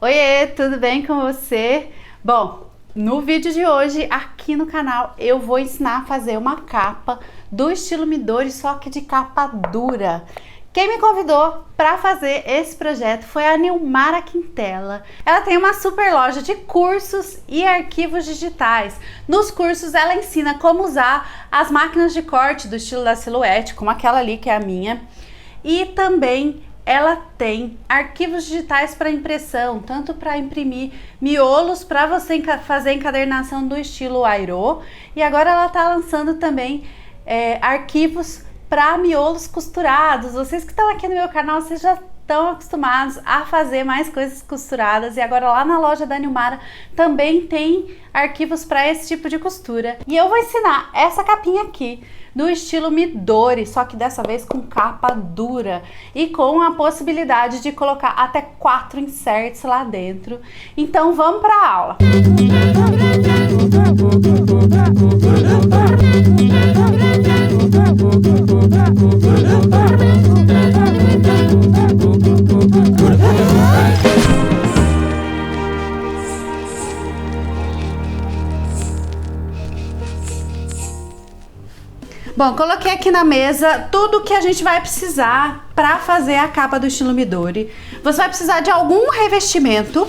Oiê, tudo bem com você? Bom, no vídeo de hoje aqui no canal eu vou ensinar a fazer uma capa do estilo Midori, só que de capa dura. Quem me convidou para fazer esse projeto foi a Nilmara Quintela. Ela tem uma super loja de cursos e arquivos digitais. Nos cursos ela ensina como usar as máquinas de corte do estilo da Silhouette, como aquela ali que é a minha, e também ela tem arquivos digitais para impressão, tanto para imprimir miolos para você fazer encadernação do estilo Airo, e agora ela está lançando também arquivos para miolos costurados. Vocês que estão aqui no meu canal, vocês já estão acostumados a fazer mais coisas costuradas, e agora lá na loja da Nilmara também tem arquivos para esse tipo de costura. E eu vou ensinar essa capinha aqui do estilo Midori, só que dessa vez com capa dura e com a possibilidade de colocar até 4 inserts lá dentro. Então vamos para a aula. Bom, coloquei aqui na mesa tudo que a gente vai precisar para fazer a capa do estilo Midori. Você vai precisar de algum revestimento,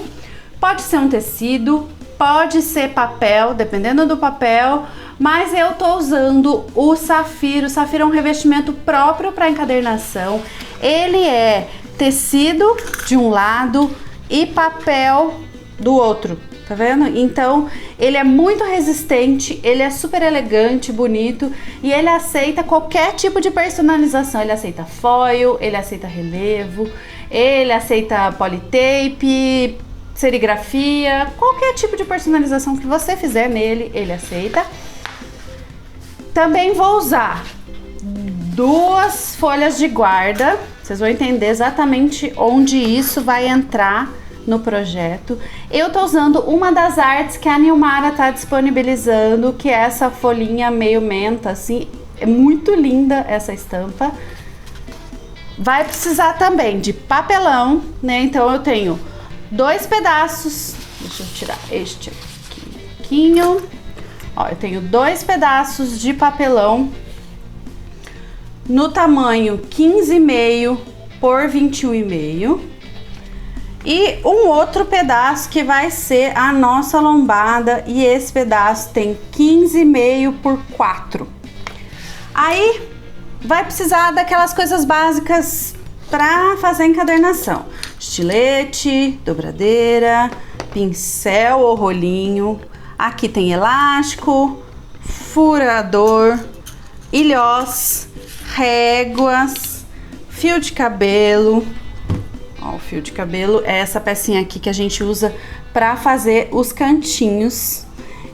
pode ser um tecido, pode ser papel, dependendo do papel, mas eu tô usando o safiro. O safiro é um revestimento próprio para encadernação. Ele é tecido de um lado e papel do outro. Tá vendo? Então, ele é muito resistente, ele é super elegante, bonito, e ele aceita qualquer tipo de personalização. Ele aceita foil, ele aceita relevo, ele aceita politape, serigrafia, qualquer tipo de personalização que você fizer nele, ele aceita. Também vou usar 2 folhas de guarda, vocês vão entender exatamente onde isso vai entrar no projeto. Eu tô usando uma das artes que a Nilmara tá disponibilizando, que é essa folhinha meio menta, assim, é muito linda essa estampa. Vai precisar também de papelão, né? Então eu tenho 2 pedaços, deixa eu tirar este aqui, ó, eu tenho 2 pedaços de papelão no tamanho 15,5 por 21,5. E um outro pedaço que vai ser a nossa lombada, e esse pedaço tem 15,5 por 4. Aí vai precisar daquelas coisas básicas para fazer encadernação: estilete, dobradeira, pincel ou rolinho. Aqui tem elástico, furador, ilhós, réguas, fio de cabelo. Ó, o fio de cabelo é essa pecinha aqui que a gente usa para fazer os cantinhos.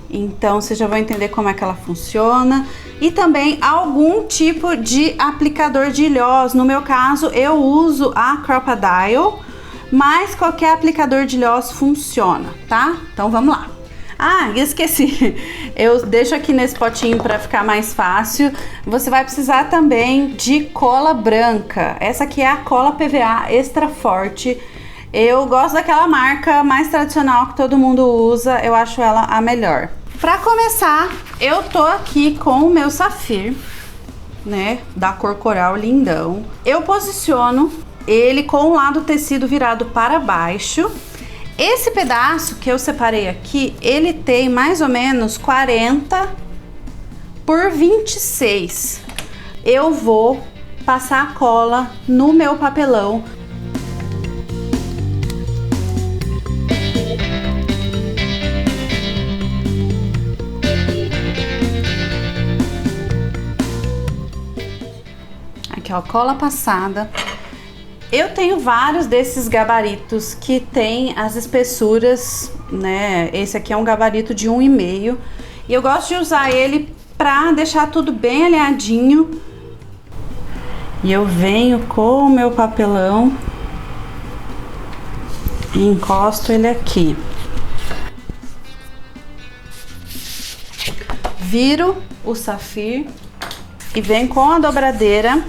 Então você já vai entender como é que ela funciona. E também algum tipo de aplicador de ilhós. No meu caso eu uso a Crop-A-Dile, mas qualquer aplicador de ilhós funciona, tá? Então vamos lá. Ah, esqueci, eu deixo aqui nesse potinho para ficar mais fácil. Você vai precisar também de cola branca. Essa aqui é a cola PVA extra forte. Eu gosto daquela marca mais tradicional que todo mundo usa, eu acho ela a melhor. Para começar, eu tô aqui com o meu safir, né, da cor coral lindão. Eu posiciono ele com o lado do tecido virado para baixo. Esse pedaço que eu separei aqui, ele tem mais ou menos 40 por 26. Eu vou passar a cola no meu papelão. Aqui, ó, cola passada. Eu tenho vários desses gabaritos que tem as espessuras, né? Esse aqui é um gabarito de 1,5 e eu gosto de usar ele pra deixar tudo bem alinhadinho. E eu venho com o meu papelão e encosto ele aqui. Viro o safir e venho com a dobradeira.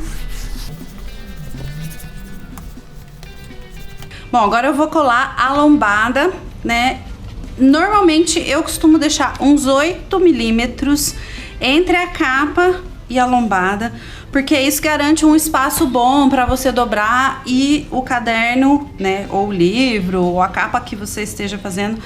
Bom, agora eu vou colar a lombada, né? Normalmente eu costumo deixar uns 8 milímetros entre a capa e a lombada, porque isso garante um espaço bom para você dobrar e o caderno, né, ou o livro, ou a capa que você esteja fazendo.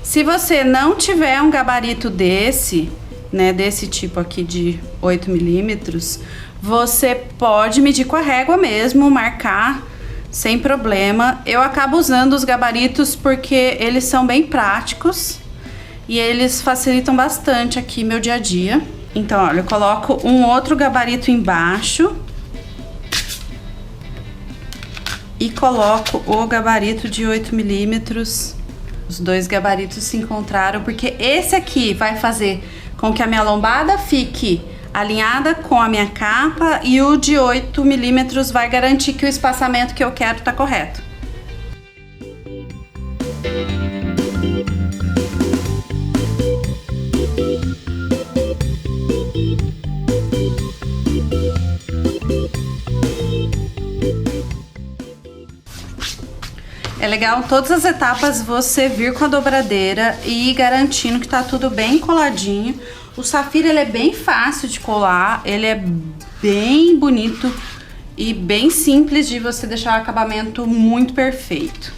Se você não tiver um gabarito desse, né, desse tipo aqui de 8 milímetros, você pode medir com a régua mesmo, marcar sem problema. Eu acabo usando os gabaritos porque eles são bem práticos e eles facilitam bastante aqui meu dia a dia. Então, olha, eu coloco um outro gabarito embaixo e coloco o gabarito de 8 milímetros. Os dois gabaritos se encontraram porque esse aqui vai fazer com que a minha lombada fique alinhada com a minha capa e o de 8 milímetros vai garantir que o espaçamento que eu quero tá correto. É legal todas as etapas você vir com a dobradeira e ir garantindo que tá tudo bem coladinho. O safira ele é bem fácil de colar, ele é bem bonito e bem simples de você deixar o acabamento muito perfeito.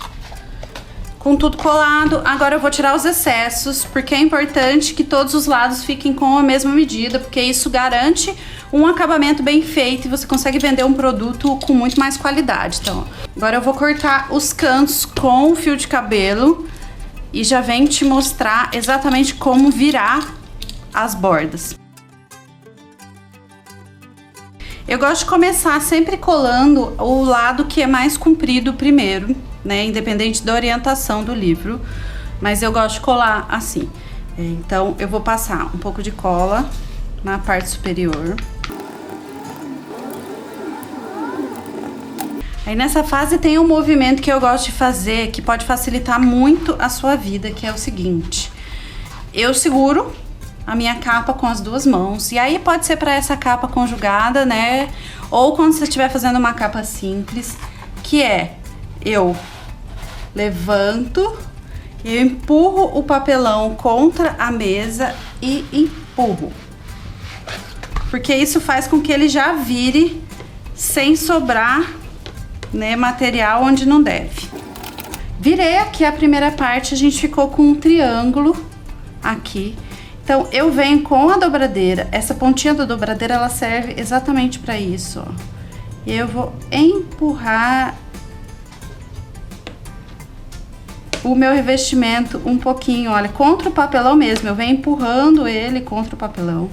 Com tudo colado, agora eu vou tirar os excessos, porque é importante que todos os lados fiquem com a mesma medida, porque isso garante um acabamento bem feito e você consegue vender um produto com muito mais qualidade. Então, agora eu vou cortar os cantos com o fio de cabelo e já venho te mostrar exatamente como virar as bordas. Eu gosto de começar sempre colando o lado que é mais comprido primeiro, né? Independente da orientação do livro, mas eu gosto de colar assim. Então eu vou passar um pouco de cola na parte superior. Aí nessa fase tem um movimento que eu gosto de fazer que pode facilitar muito a sua vida, que é o seguinte: eu seguro a minha capa com as duas mãos, e aí pode ser para essa capa conjugada, né? Ou quando você estiver fazendo uma capa simples, que é eu levanto, eu empurro o papelão contra a mesa e empurro, porque isso faz com que ele já vire sem sobrar, né, material onde não deve. Virei aqui a primeira parte, a gente ficou com um triângulo aqui. Então eu venho com a dobradeira, essa pontinha da dobradeira ela serve exatamente para isso, ó. E eu vou empurrar o meu revestimento um pouquinho, olha, contra o papelão mesmo, eu venho empurrando ele contra o papelão.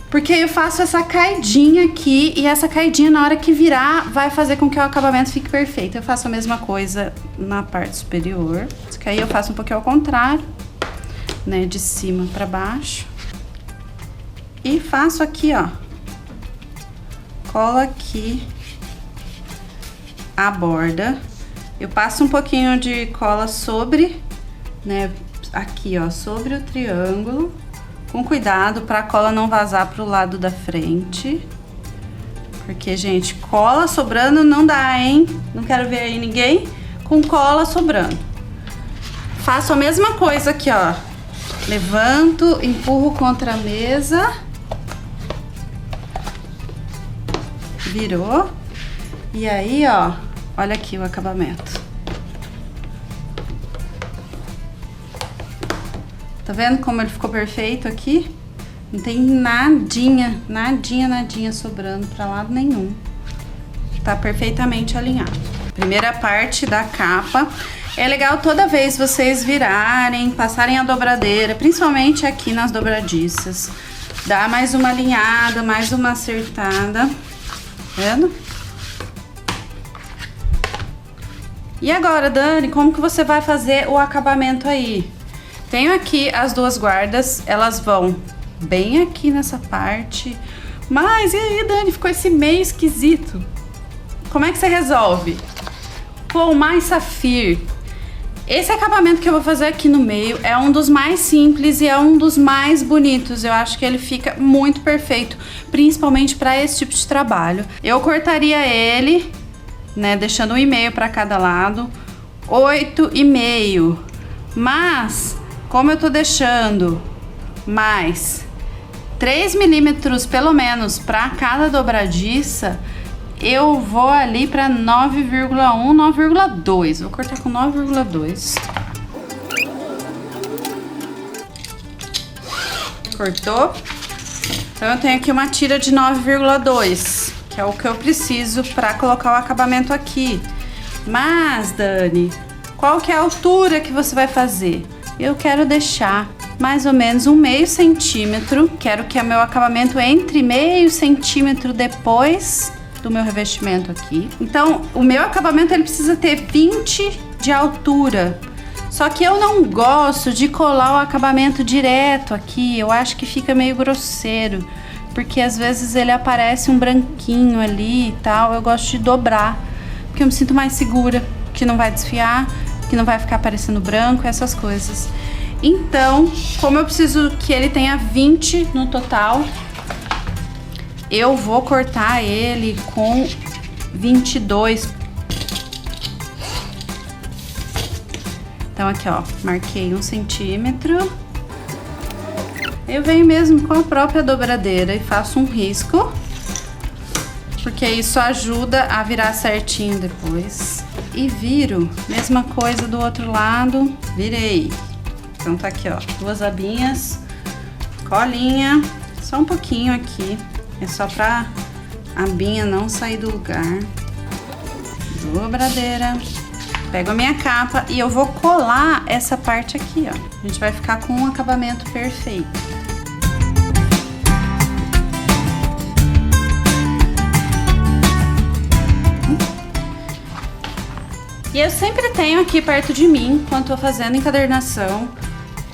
Porque eu faço essa caidinha aqui, e essa caidinha na hora que virar vai fazer com que o acabamento fique perfeito. Eu faço a mesma coisa na parte superior, só que aí eu faço um pouquinho ao contrário, né, de cima para baixo. E faço aqui, ó, colo aqui a borda. Eu passo um pouquinho de cola sobre, né, aqui, ó, sobre o triângulo, com cuidado para a cola não vazar pro lado da frente. Porque, gente, cola sobrando não dá, hein? Não quero ver aí ninguém com cola sobrando. Faço a mesma coisa aqui, ó. Levanto, empurro contra a mesa. Virou. E aí, ó, olha aqui o acabamento. Tá vendo como ele ficou perfeito aqui? Não tem nadinha, nadinha sobrando pra lado nenhum. Tá perfeitamente alinhado. Primeira parte da capa. É legal toda vez vocês virarem, passarem a dobradeira, principalmente aqui nas dobradiças. Dá mais uma alinhada, mais uma acertada. Tá vendo? E agora, Dani, como que você vai fazer o acabamento aí? Tenho aqui as duas guardas, elas vão bem aqui nessa parte. Mas e aí, Dani, ficou esse meio esquisito. Como é que você resolve? Com mais safir, Esse acabamento que eu vou fazer aqui no meio é um dos mais simples e é um dos mais bonitos. Eu acho que ele fica muito perfeito, principalmente para esse tipo de trabalho. Eu cortaria ele, né, deixando 1,5 para cada lado, 8,5. Mas, como eu tô deixando mais 3 milímetros pelo menos para cada dobradiça, eu vou ali para 9,1, 9,2. Vou cortar com 9,2. Cortou? Então eu tenho aqui uma tira de 9,2, que é o que eu preciso para colocar o acabamento aqui. Mas, Dani, qual que é a altura que você vai fazer? Eu quero deixar mais ou menos 1,5 centímetro. Quero que o meu acabamento entre 0,5 centímetro depois do meu revestimento aqui. Então, o meu acabamento ele precisa ter 20 de altura. Só que eu não gosto de colar o acabamento direto aqui. Eu acho que fica meio grosseiro, porque às vezes ele aparece um branquinho ali e tal. Eu gosto de dobrar, porque eu me sinto mais segura, que não vai desfiar, que não vai ficar aparecendo branco, essas coisas. Então, como eu preciso que ele tenha 20 no total, eu vou cortar ele com 22. Então aqui, ó, marquei 1 centímetro. Eu venho mesmo com a própria dobradeira e faço um risco, porque isso ajuda a virar certinho depois. E viro, mesma coisa do outro lado, virei. Então tá aqui, ó, 2 abinhas, colinha, só um pouquinho aqui. É só pra a abinha não sair do lugar. Dobradeira. Pego a minha capa e eu vou colar essa parte aqui, ó. A gente vai ficar com um acabamento perfeito. E eu sempre tenho aqui perto de mim, quando tô fazendo encadernação,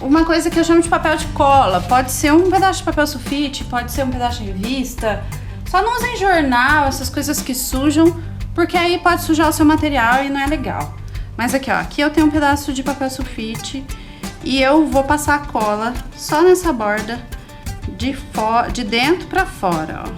uma coisa que eu chamo de papel de cola. Pode ser um pedaço de papel sulfite, pode ser um pedaço de revista. Só não usem jornal, essas coisas que sujam, porque aí pode sujar o seu material e não é legal. Mas aqui, ó, aqui eu tenho um pedaço de papel sulfite e eu vou passar a cola só nessa borda de dentro pra fora, ó.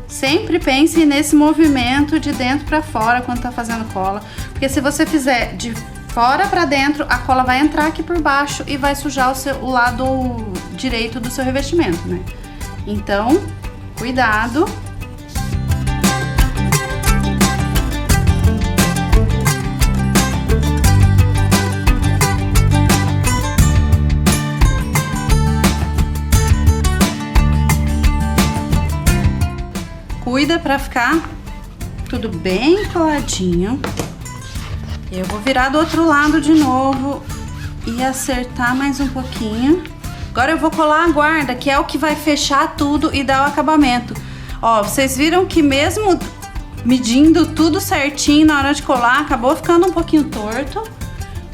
Sempre pense nesse movimento de dentro pra fora quando tá fazendo cola, porque se você fizer de fora pra dentro, a cola vai entrar aqui por baixo e vai sujar o lado direito do seu revestimento, né? Então, cuidado. Cuida pra ficar tudo bem coladinho. Eu vou virar do outro lado de novo e acertar mais um pouquinho. Agora eu vou colar a guarda, que é o que vai fechar tudo e dar o acabamento. Ó, vocês viram que mesmo medindo tudo certinho na hora de colar, acabou ficando um pouquinho torto.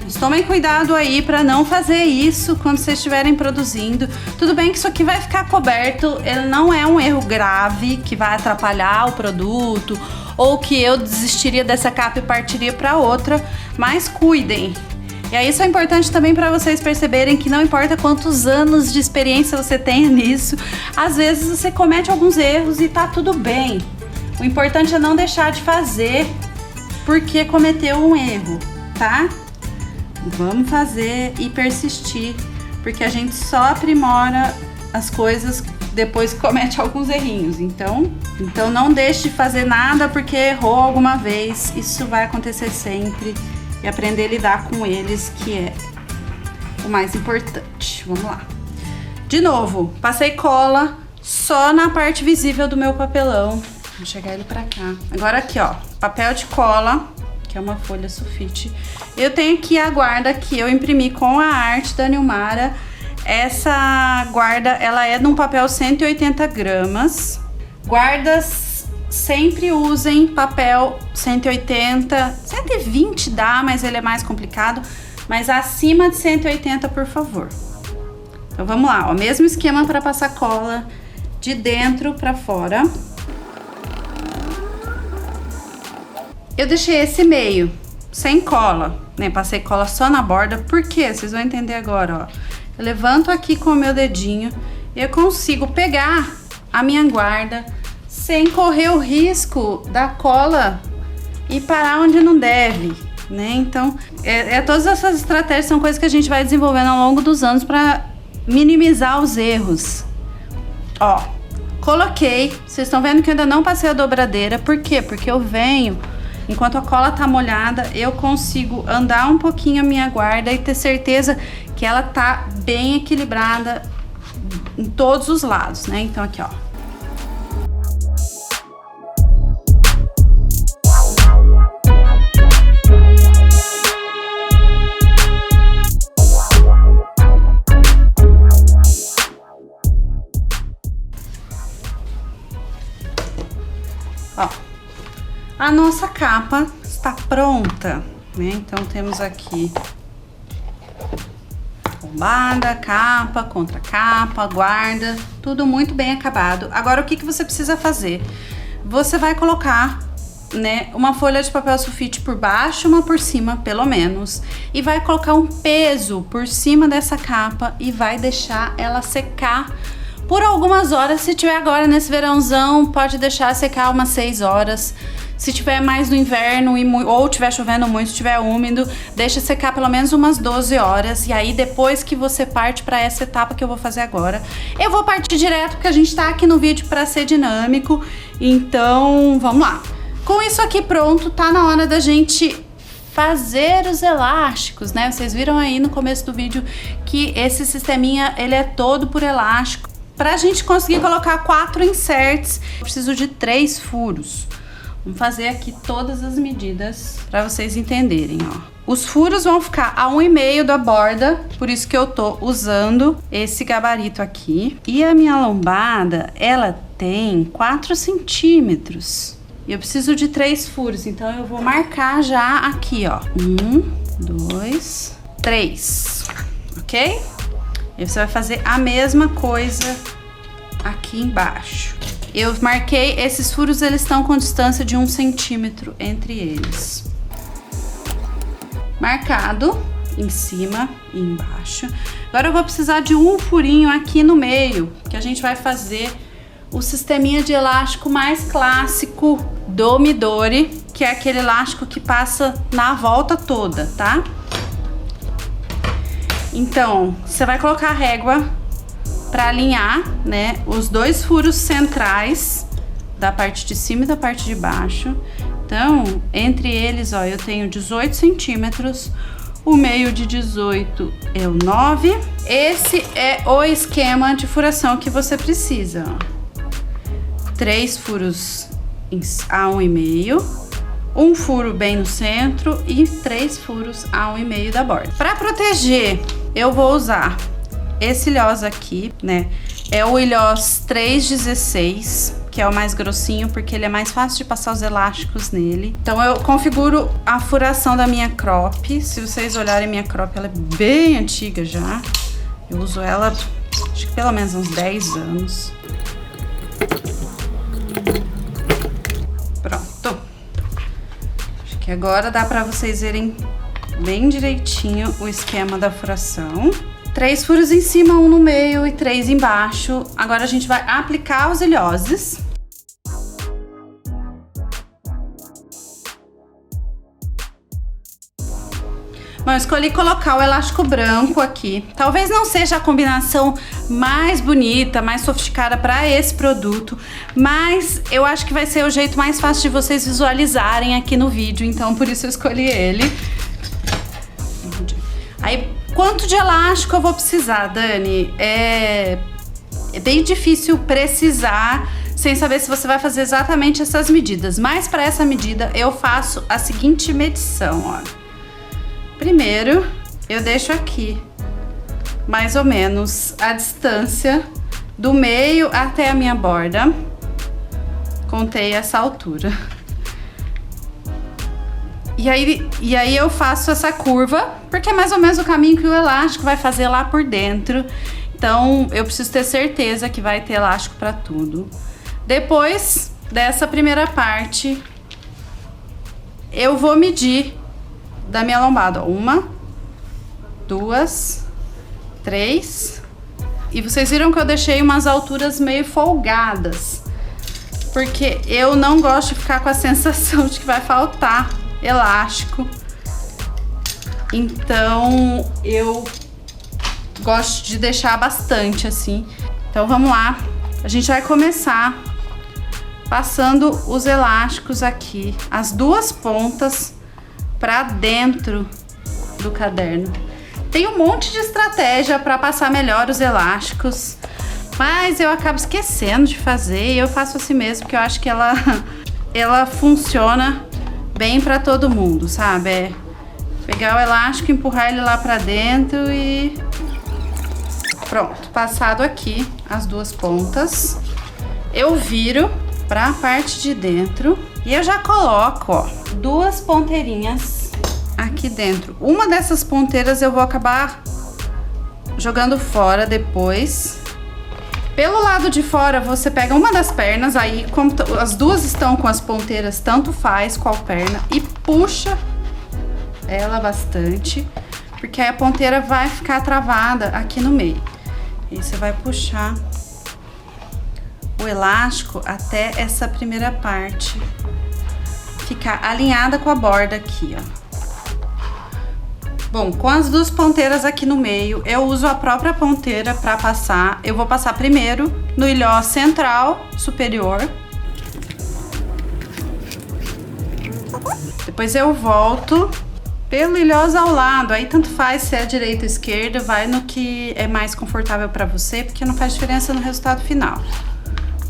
Mas tomem cuidado aí pra não fazer isso quando vocês estiverem produzindo. Tudo bem que isso aqui vai ficar coberto, ele não é um erro grave que vai atrapalhar o produto, ou que eu desistiria dessa capa e partiria para outra, mas cuidem. E aí isso é importante também para vocês perceberem que não importa quantos anos de experiência você tenha nisso, às vezes você comete alguns erros e tá tudo bem. O importante é não deixar de fazer porque cometeu um erro, tá? Vamos fazer e persistir, porque a gente só aprimora as coisas depois que comete alguns errinhos. Então não deixe de fazer nada porque errou alguma vez. Isso vai acontecer sempre. E aprender a lidar com eles, que é o mais importante. Vamos lá. De novo, passei cola só na parte visível do meu papelão. Vou chegar ele pra cá. Agora aqui, ó, papel de cola, que é uma folha sulfite. Eu tenho aqui a guarda que eu imprimi com a arte da Nilmara. Essa guarda, ela é de um papel 180 gramas. Guardas, sempre usem papel 180, 120 dá, mas ele é mais complicado. Mas acima de 180, por favor. Então vamos lá, ó, mesmo esquema para passar cola de dentro para fora. Eu deixei esse meio, sem cola, né? Passei cola só na borda. Por quê? Vocês vão entender agora, ó. Eu levanto aqui com o meu dedinho e eu consigo pegar a minha guarda sem correr o risco da cola e parar onde não deve, né? Então, todas essas estratégias são coisas que a gente vai desenvolvendo ao longo dos anos para minimizar os erros. Ó, coloquei. Vocês estão vendo que eu ainda não passei a dobradeira. Por quê? Porque eu venho, enquanto a cola tá molhada, eu consigo andar um pouquinho a minha guarda e ter certeza que ela tá bem equilibrada em todos os lados, né? Então aqui, ó. Ó, a nossa capa está pronta, né? Então temos aqui bombada, capa, contracapa, guarda, tudo muito bem acabado. Agora o que você precisa fazer? Você vai colocar, né, uma folha de papel sulfite por baixo, uma por cima, pelo menos, e vai colocar um peso por cima dessa capa e vai deixar ela secar por algumas horas. Se tiver agora nesse verãozão, pode deixar secar umas 6 horas. Se tiver mais no inverno ou tiver chovendo muito, tiver úmido, deixa secar pelo menos umas 12 horas. E aí depois que você parte para essa etapa que eu vou fazer agora, eu vou partir direto porque a gente tá aqui no vídeo para ser dinâmico. Então, vamos lá. Com isso aqui pronto, tá na hora da gente fazer os elásticos, né? Vocês viram aí no começo do vídeo que esse sisteminha, ele é todo por elástico. Pra gente conseguir colocar 4 inserts, eu preciso de 3 furos. Vamos fazer aqui todas as medidas para vocês entenderem, ó. Os furos vão ficar a 1,5 da borda, por isso que eu tô usando esse gabarito aqui. E a minha lombada, ela tem 4 centímetros. E eu preciso de 3 furos, então eu vou marcar já aqui, ó. 1, 2, 3, ok? E você vai fazer a mesma coisa aqui embaixo. Eu marquei, esses furos, eles estão com distância de 1 centímetro entre eles. Marcado em cima e embaixo. Agora eu vou precisar de um furinho aqui no meio, que a gente vai fazer o sisteminha de elástico mais clássico do Midori, que é aquele elástico que passa na volta toda, tá? Então, você vai colocar a régua para alinhar, né, os 2 furos centrais da parte de cima e da parte de baixo. Então, entre eles, ó, eu tenho 18 centímetros, o meio de 18 é o 9. Esse é o esquema de furação que você precisa, ó. 3 furos a 1,5, um furo bem no centro e 3 furos a 1,5 da borda. Para proteger, eu vou usar esse ilhós aqui, né? É o ilhós 316, que é o mais grossinho, porque ele é mais fácil de passar os elásticos nele. Então eu configuro a furação da minha crop. Se vocês olharem minha crop, ela é bem antiga já. Eu uso ela, acho que pelo menos uns 10 anos. Pronto. Acho que agora dá pra vocês verem bem direitinho o esquema da furação. 3 furos em cima, 1 no meio e 3 embaixo. Agora a gente vai aplicar os ilhoses. Bom, eu escolhi colocar o elástico branco aqui. Talvez não seja a combinação mais bonita, mais sofisticada para esse produto, mas eu acho que vai ser o jeito mais fácil de vocês visualizarem aqui no vídeo, então por isso eu escolhi ele. Aí, quanto de elástico eu vou precisar, Dani? É bem difícil precisar sem saber se você vai fazer exatamente essas medidas, mas para essa medida eu faço a seguinte medição, ó. Primeiro, eu deixo aqui mais ou menos a distância do meio até a minha borda. Contei essa altura. E aí eu faço essa curva, porque é mais ou menos o caminho que o elástico vai fazer lá por dentro. Então, eu preciso ter certeza que vai ter elástico para tudo. Depois dessa primeira parte, eu vou medir da minha lombada. 1, 2, 3. E vocês viram que eu deixei umas alturas meio folgadas, porque eu não gosto de ficar com a sensação de que vai faltar elástico. Então eu gosto de deixar bastante assim. Então vamos lá. A gente vai começar passando os elásticos aqui, as duas pontas para dentro do caderno. Tem um monte de estratégia para passar melhor os elásticos, mas eu acabo esquecendo de fazer e eu faço assim mesmo, porque eu acho que ela funciona bem para todo mundo, sabe? É pegar o elástico, empurrar ele lá para dentro e pronto. Passado aqui as duas pontas, eu viro para a parte de dentro e eu já coloco, ó, duas ponteirinhas aqui dentro. Uma dessas ponteiras eu vou acabar jogando fora depois. Pelo lado de fora você pega uma das pernas, aí como as duas estão com as ponteiras, tanto faz qual perna, e puxa ela bastante, porque aí a ponteira vai ficar travada aqui no meio. E você vai puxar o elástico até essa primeira parte ficar alinhada com a borda aqui, ó. Bom, com as duas ponteiras aqui no meio, eu uso a própria ponteira para passar. Eu vou passar primeiro no ilhó central superior. Depois eu volto pelo ilhós ao lado. Aí tanto faz se é direita ou esquerda, vai no que é mais confortável para você, porque não faz diferença no resultado final.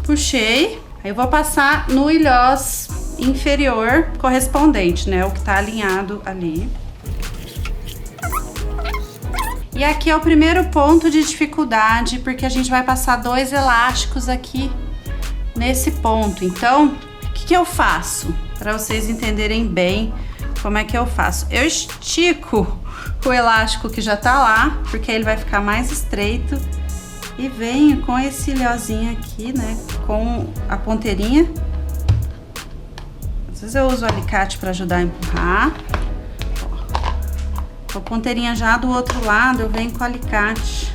Puxei, aí eu vou passar no ilhós inferior correspondente, né? O que tá alinhado ali. E aqui é o primeiro ponto de dificuldade, porque a gente vai passar dois elásticos aqui nesse ponto. Então, o que eu faço? Para vocês entenderem bem como é que eu faço. Eu estico o elástico que já tá lá, porque ele vai ficar mais estreito. E venho com esse ilhozinho aqui, né? Com a ponteirinha. Às vezes eu uso o alicate para ajudar a empurrar. Com a ponteirinha já do outro lado, eu venho com o alicate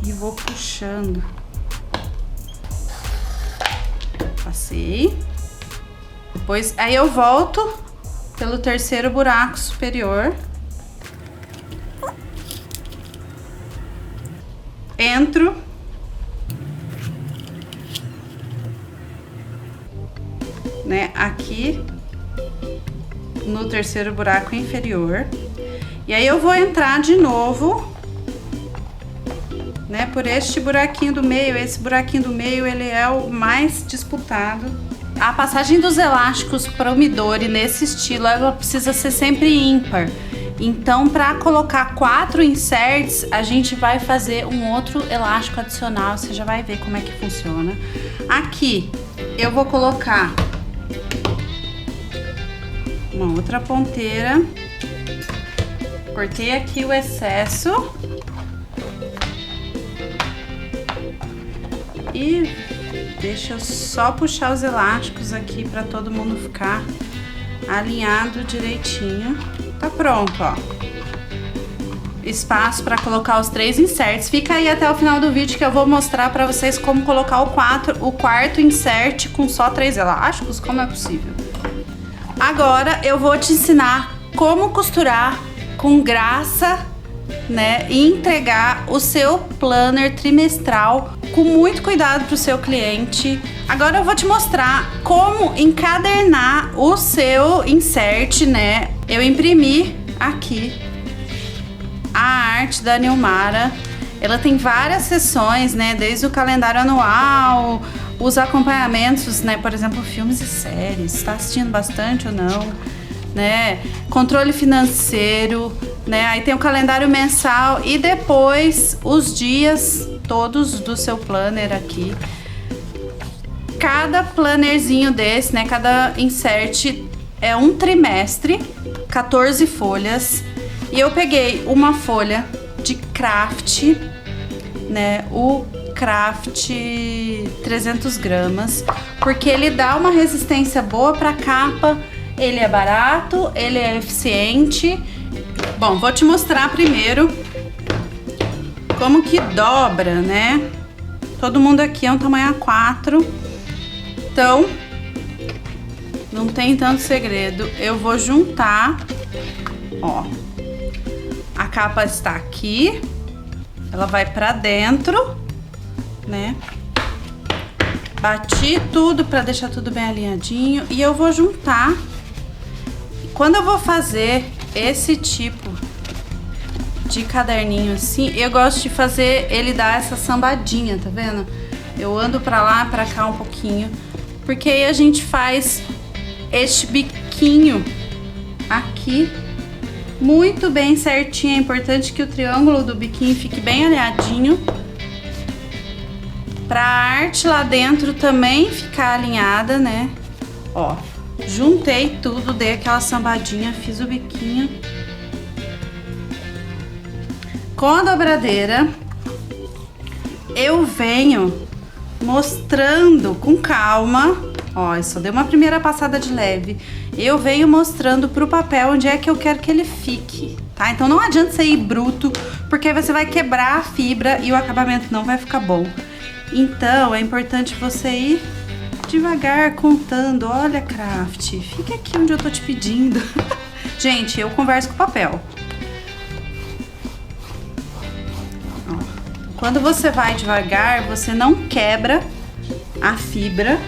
e vou puxando. Passei. Depois, aí eu volto pelo terceiro buraco superior. Entro. Né, aqui no terceiro buraco inferior. E aí eu vou entrar de novo, né, por este buraquinho do meio. Esse buraquinho do meio, ele é o mais disputado. A passagem dos elásticos para o Midori nesse estilo, ela precisa ser sempre ímpar. Então, para colocar 4 inserts, a gente vai fazer um outro elástico adicional. Você já vai ver como é que funciona. Aqui, eu vou colocar uma outra ponteira. Cortei aqui o excesso. E deixa eu só puxar os elásticos aqui para todo mundo ficar alinhado direitinho. Tá pronto, ó. Espaço para colocar os 3 inserts. Fica aí até o final do vídeo que eu vou mostrar para vocês como colocar o quarto insert com só 3 elásticos. Como é possível? Agora eu vou te ensinar como costurar com graça, né, e entregar o seu planner trimestral com muito cuidado para o seu cliente. Agora eu vou te mostrar como encadernar o seu insert, né? Eu imprimi aqui a arte da Nilmara. Ela tem várias seções, né? Desde o calendário anual, os acompanhamentos, né? Por exemplo, filmes e séries. Tá assistindo bastante ou não, né? Controle financeiro, né? Aí tem o calendário mensal e depois os dias todos do seu planner aqui. Cada plannerzinho desse, né? Cada insert é um trimestre, 14 folhas. E eu peguei uma folha de craft, né? O craft 300 gramas, porque ele dá uma resistência boa para capa ele é barato, ele é eficiente. Bom, vou te mostrar primeiro como que dobra, né? Todo mundo aqui é um tamanho A4, então não tem tanto segredo. Eu vou juntar, ó, a capa está aqui, ela vai pra dentro, né? Bati tudo pra deixar tudo bem alinhadinho e eu vou juntar. Quando eu vou fazer esse tipo de caderninho assim, eu gosto de fazer ele dar essa sambadinha, tá vendo? Eu ando pra lá, pra cá um pouquinho, porque aí a gente faz este biquinho aqui muito bem certinho. É importante que o triângulo do biquinho fique bem alinhadinho, pra arte lá dentro também ficar alinhada, né? Ó, juntei tudo, dei aquela sambadinha, fiz o biquinho. Com a dobradeira, eu venho mostrando com calma, ó, eu só dei uma primeira passada de leve. Eu venho mostrando pro papel onde é que eu quero que ele fique, tá? Então não adianta você ir bruto, porque aí você vai quebrar a fibra e o acabamento não vai ficar bom. Então é importante você ir devagar, contando. Olha, Craft, fica aqui onde eu tô te pedindo. Gente, eu converso com o papel. Quando você vai devagar, você não quebra a fibra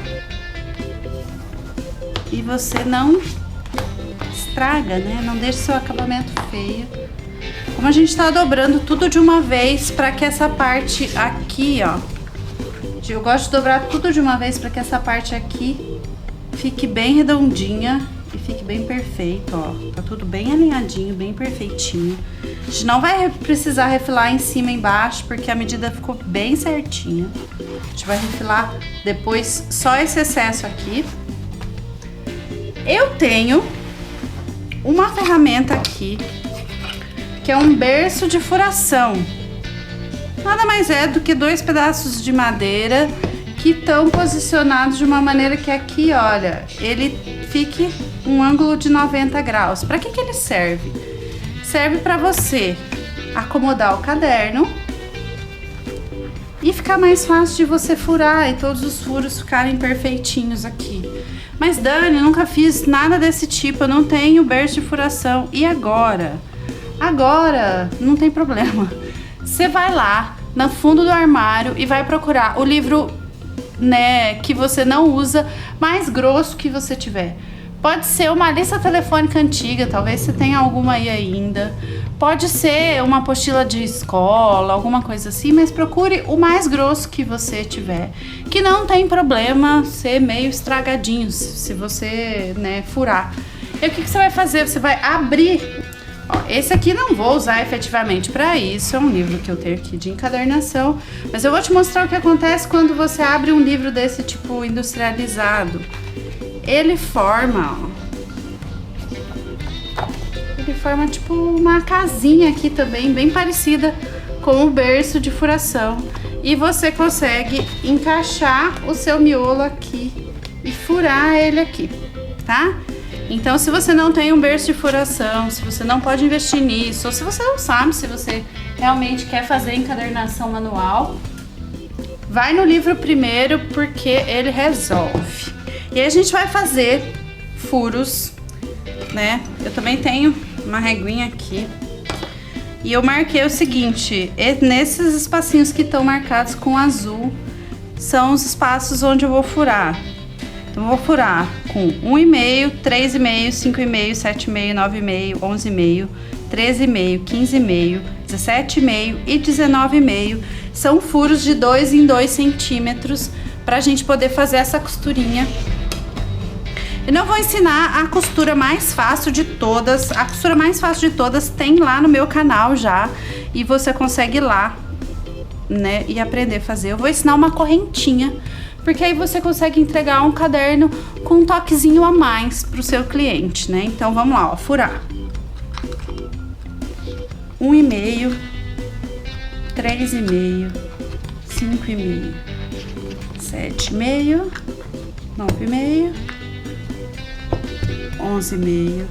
e você não estraga, né? Não deixa seu acabamento feio. Como a gente tá dobrando tudo de uma vez para que essa parte aqui, ó, eu gosto de dobrar tudo de uma vez para que essa parte aqui fique bem redondinha e fique bem perfeito, ó. Tá tudo bem alinhadinho, bem perfeitinho. A gente não vai precisar refilar em cima e embaixo, porque a medida ficou bem certinha. A gente vai refilar depois só esse excesso aqui. Eu tenho uma ferramenta aqui, que é um berço de furação. Nada mais é do que 2 pedaços de madeira que estão posicionados de uma maneira que aqui, olha, ele fique um ângulo de 90 graus. Para que ele serve? Serve para você acomodar o caderno e ficar mais fácil de você furar e todos os furos ficarem perfeitinhos aqui. Mas Dani, eu nunca fiz nada desse tipo, eu não tenho berço de furação. E agora? Agora não tem problema. Você vai lá no fundo do armário e vai procurar o livro, né, que você não usa, mais grosso que você tiver. Pode ser uma lista telefônica antiga, talvez você tenha alguma aí ainda. Pode ser uma apostila de escola, alguma coisa assim, mas procure o mais grosso que você tiver. Que não tem problema ser meio estragadinho se você, né, furar. E o que você vai fazer? Você vai abrir. Ó, esse aqui não vou usar efetivamente para isso, é um livro que eu tenho aqui de encadernação, mas eu vou te mostrar o que acontece quando você abre um livro desse tipo industrializado. Ele forma, ó, ele forma tipo uma casinha aqui também, bem parecida com o berço de furação. E você consegue encaixar o seu miolo aqui e furar ele aqui, tá? Então, se você não tem um berço de furação, se você não pode investir nisso, ou se você não sabe se você realmente quer fazer encadernação manual, vai no livro primeiro, porque ele resolve. E aí a gente vai fazer furos, né? Eu também tenho uma reguinha aqui. E eu marquei o seguinte, nesses espacinhos que estão marcados com azul, são os espaços onde eu vou furar. Então, eu vou furar com 1,5, 3,5, 5,5, 7,5, 9,5, 11,5, 13,5, 15,5, 17,5 e 19,5. São furos de 2 em 2 centímetros pra gente poder fazer essa costurinha. Eu não vou ensinar a costura mais fácil de todas. A costura mais fácil de todas tem lá no meu canal já. E você consegue ir lá, né, e aprender a fazer. Eu vou ensinar uma correntinha, porque aí você consegue entregar um caderno com um toquezinho a mais pro seu cliente, né? Então vamos lá, ó, furar. 1,5, 3,5, 5,5, 7,5, 9,5, 11,5,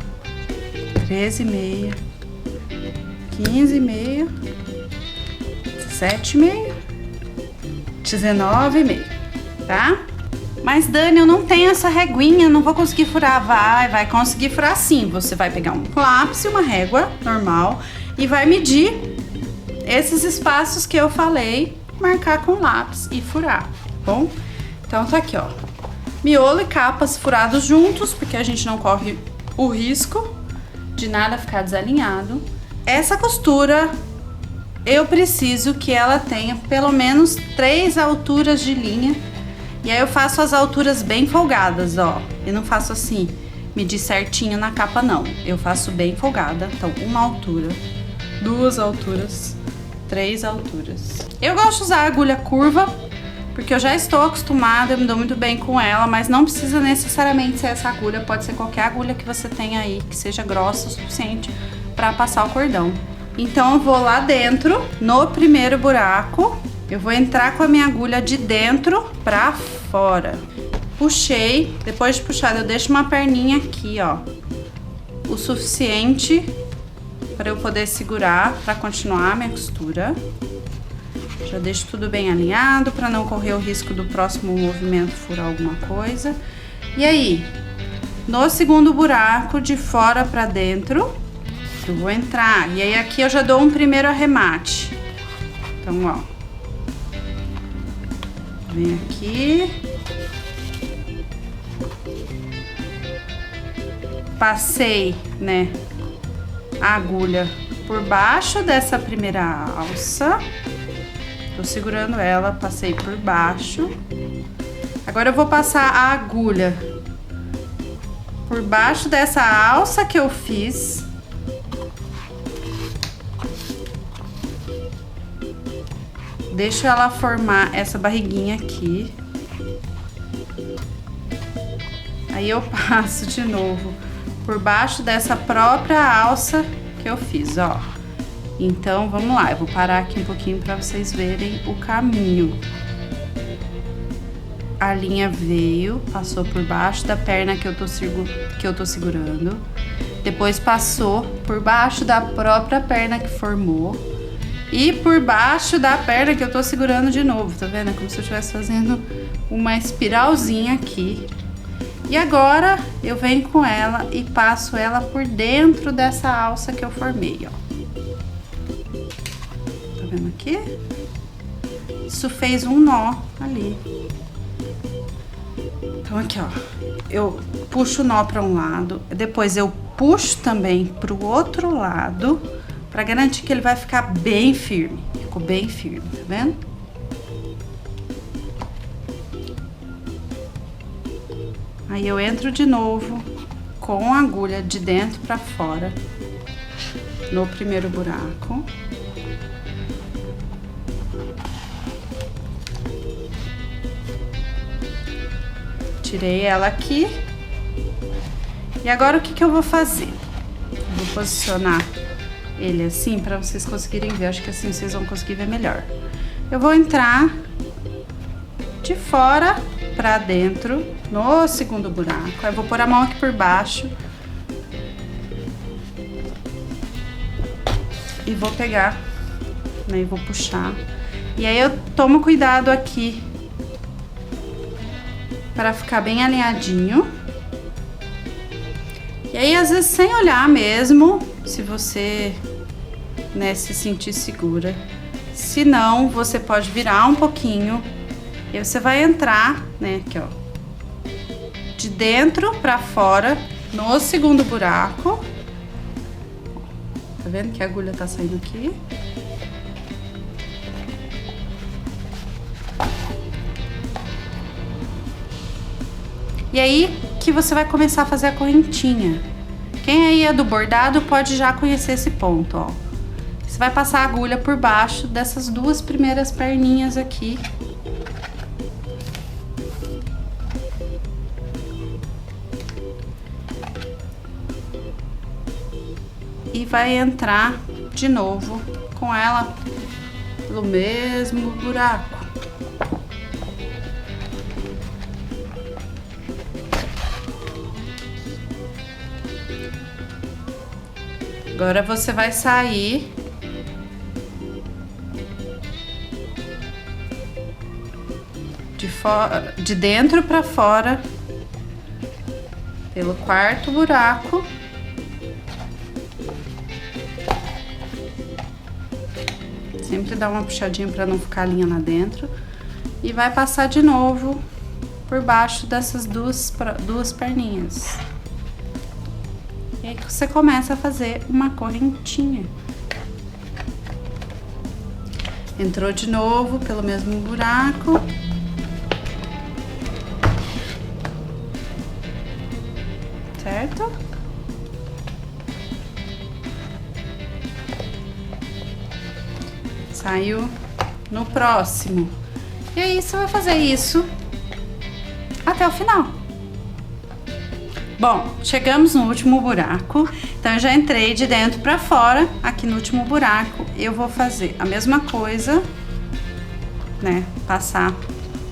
13,5, 15,5, 17,5, 19,5, tá? Mas, Dani, eu não tenho essa reguinha, não vou conseguir furar. Vai conseguir furar sim. Você vai pegar um lápis e uma régua normal e vai medir esses espaços que eu falei, marcar com lápis e furar, tá bom? Então, tá aqui, ó. Miolo e capas furados juntos, porque a gente não corre o risco de nada ficar desalinhado. Essa costura, eu preciso que ela tenha pelo menos 3 alturas de linha. E aí eu faço as alturas bem folgadas, ó. Eu não faço assim, medir certinho na capa, não. Eu faço bem folgada. Então, 1 altura, 2 alturas, 3 alturas. Eu gosto de usar agulha curva, porque eu já estou acostumada, eu me dou muito bem com ela, mas não precisa necessariamente ser essa agulha, pode ser qualquer agulha que você tenha aí, que seja grossa o suficiente para passar o cordão. Então eu vou lá dentro, no primeiro buraco, eu vou entrar com a minha agulha de dentro pra fora. Puxei, depois de puxar eu deixo uma perninha aqui, ó, o suficiente para eu poder segurar, para continuar a minha costura. Já deixo tudo bem alinhado para não correr o risco do próximo movimento furar alguma coisa. E aí, no segundo buraco, de fora para dentro, eu vou entrar. E aí aqui eu já dou um primeiro arremate. Então, ó, vem aqui, passei, né, a agulha por baixo dessa primeira alça. Tô segurando ela, passei por baixo. Agora eu vou passar a agulha por baixo dessa alça que eu fiz. Deixo ela formar essa barriguinha aqui. Aí eu passo de novo por baixo dessa própria alça que eu fiz, ó. Então, vamos lá, eu vou parar aqui um pouquinho para vocês verem o caminho. A linha veio, passou por baixo da perna que eu tô segurando. Depois passou por baixo da própria perna que formou. E por baixo da perna que eu tô segurando de novo, tá vendo? É como se eu estivesse fazendo uma espiralzinha aqui. E agora, eu venho com ela e passo ela por dentro dessa alça que eu formei, ó. Tá vendo aqui? Isso fez um nó ali. Então aqui, ó, eu puxo o nó para um lado, depois eu puxo também para o outro lado, para garantir que ele vai ficar bem firme. Ficou bem firme, tá vendo? Aí eu entro de novo com a agulha de dentro para fora no primeiro buraco. Tirei ela aqui. E agora o que eu vou fazer? Eu vou posicionar ele assim para vocês conseguirem ver. Acho que assim vocês vão conseguir ver melhor. Eu vou entrar de fora para dentro no segundo buraco. Aí eu vou pôr a mão aqui por baixo e vou pegar, né, e vou puxar. E aí eu tomo cuidado aqui para ficar bem alinhadinho. E aí, às vezes, sem olhar mesmo, se você, né, se sentir segura. Se não, você pode virar um pouquinho. E aí você vai entrar, né, aqui, ó, de dentro para fora, no segundo buraco. Tá vendo que a agulha tá saindo aqui? E aí que você vai começar a fazer a correntinha. Quem aí é do bordado pode já conhecer esse ponto, ó. Você vai passar a agulha por baixo dessas duas primeiras perninhas aqui. E vai entrar de novo com ela pelo mesmo buraco. Agora você vai sair de dentro para fora pelo quarto buraco. Sempre dá uma puxadinha para não ficar a linha lá dentro. E vai passar de novo por baixo dessas duas perninhas. E aí você começa a fazer uma correntinha. Entrou de novo pelo mesmo buraco. Certo? Saiu no próximo. E aí você vai fazer isso até o final. Bom, chegamos no último buraco. Então eu já entrei de dentro para fora. Aqui no último buraco eu vou fazer a mesma coisa, né? Passar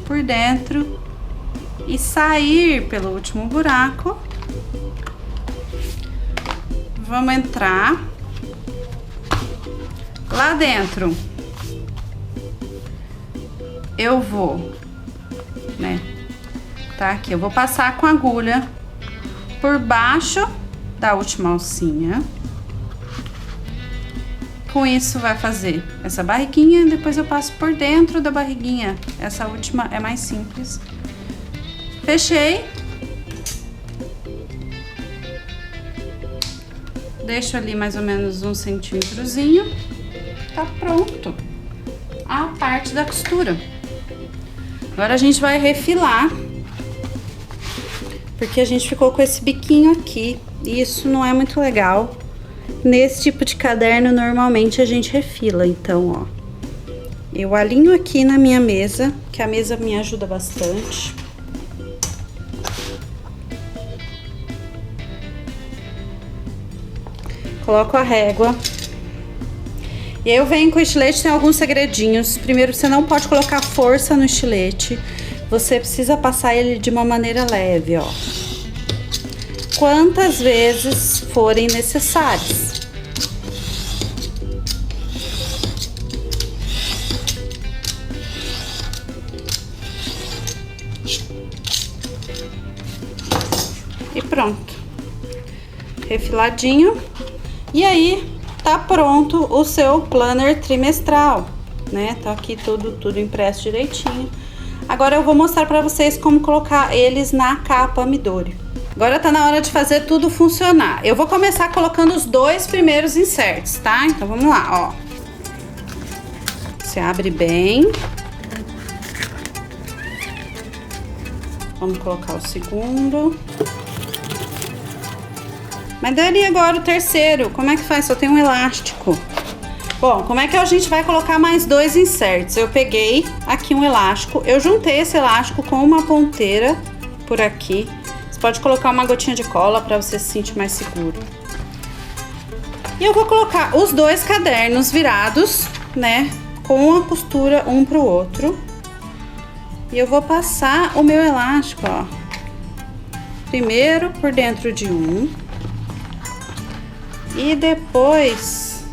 por dentro e sair pelo último buraco. Vamos entrar lá dentro. Eu vou, né? Tá aqui, eu vou passar com a agulha por baixo da última alcinha. Com isso vai fazer essa barriguinha, depois eu passo por dentro da barriguinha. Essa última é mais simples. Fechei. Deixo ali mais ou menos 1 centímetrozinho. Tá pronto a parte da costura. Agora a gente vai refilar, porque a gente ficou com esse biquinho aqui e isso não é muito legal. Nesse tipo de caderno, normalmente a gente refila. Então, ó, eu alinho aqui na minha mesa, que a mesa me ajuda bastante. Coloco a régua. E aí eu venho com o estilete, tem alguns segredinhos. Primeiro, você não pode colocar força no estilete. Você precisa passar ele de uma maneira leve, ó. Quantas vezes forem necessárias. E pronto. Refiladinho. E aí, tá pronto o seu planner trimestral, né? Tá aqui tudo impresso direitinho. Agora eu vou mostrar pra vocês como colocar eles na capa Midori. Agora tá na hora de fazer tudo funcionar. Eu vou começar colocando os 2 primeiros inserts, tá? Então vamos lá, ó. Você abre bem. Vamos colocar o segundo. Mas daí agora o terceiro, como é que faz? Só tem um elástico. Bom, como é que a gente vai colocar mais 2 inserts? Eu peguei aqui um elástico, eu juntei esse elástico com uma ponteira por aqui. Você pode colocar uma gotinha de cola para você se sentir mais seguro. E eu vou colocar os 2 cadernos virados, né, com a costura um pro outro. E eu vou passar o meu elástico, ó. Primeiro por dentro de um. E depois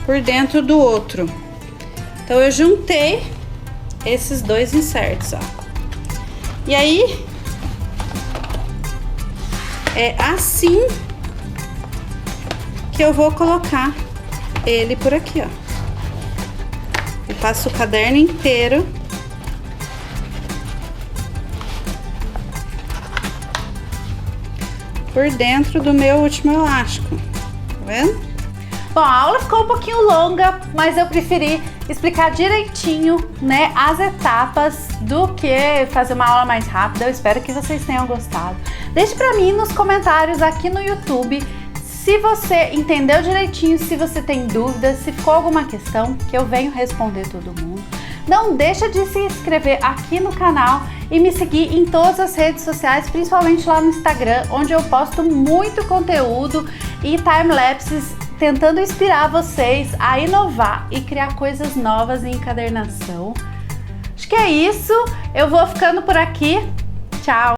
por dentro do outro. Então eu juntei esses 2 inserts, ó. E aí é assim que eu vou colocar ele por aqui, ó. Eu passo o caderno inteiro. Por dentro do meu último elástico, tá vendo? Bom, a aula ficou um pouquinho longa, mas eu preferi explicar direitinho, né, as etapas do que fazer uma aula mais rápida. Eu espero que vocês tenham gostado. Deixe pra mim nos comentários aqui no YouTube se você entendeu direitinho, se você tem dúvidas, se ficou alguma questão, que eu venho responder todo mundo. Não deixa de se inscrever aqui no canal e me seguir em todas as redes sociais, principalmente lá no Instagram, onde eu posto muito conteúdo e time-lapses tentando inspirar vocês a inovar e criar coisas novas em encadernação. Acho que é isso. Eu vou ficando por aqui. Tchau!